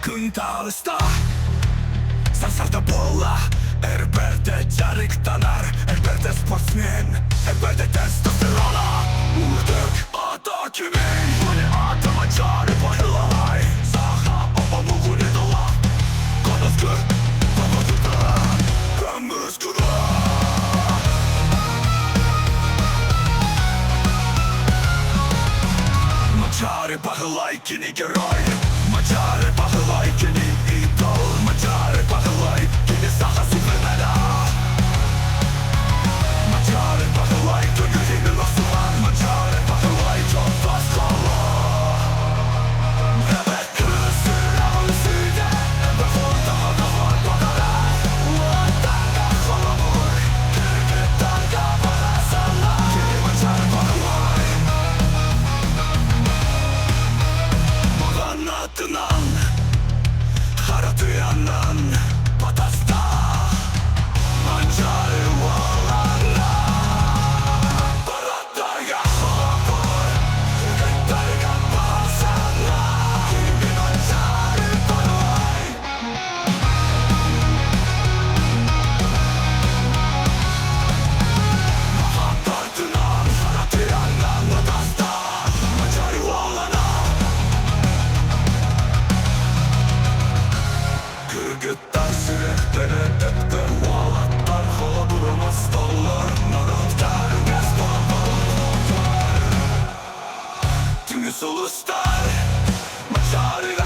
Quintalista Sansarda bola Herberte Jarik Tanar Herberte sportsmen Herberte testosterona Urdek Atakimi Mune atama çare Panelay Saha Obamu Gunedola Konozku Pavaduda Kamuzkura Machare Pahalai Kini Geroi Machare Pahalai Kini Idol Machare Pahalai Kini Saha Supermena Machare Pahalai Döngülü Lasuman Machare Pahalai Çok Paskala Evet kızır Ağusüde Evet orada da var bakara Uatanga Kalamur Kırgıtanga Parasala Kini Machare Pahalai Anlatılan Haratuyanan Patasta Mancarı Valala Parataya Hapur Kırgıtanga Parasala Kimi Mancarı Pahalai Anlatılan Haratuyanan Patasta Mancarı Valala Kırgıtlar süreklere etti Valatlar Halaburamaz dallar Narotlar Gazpar Tümüs uluslar Maçarı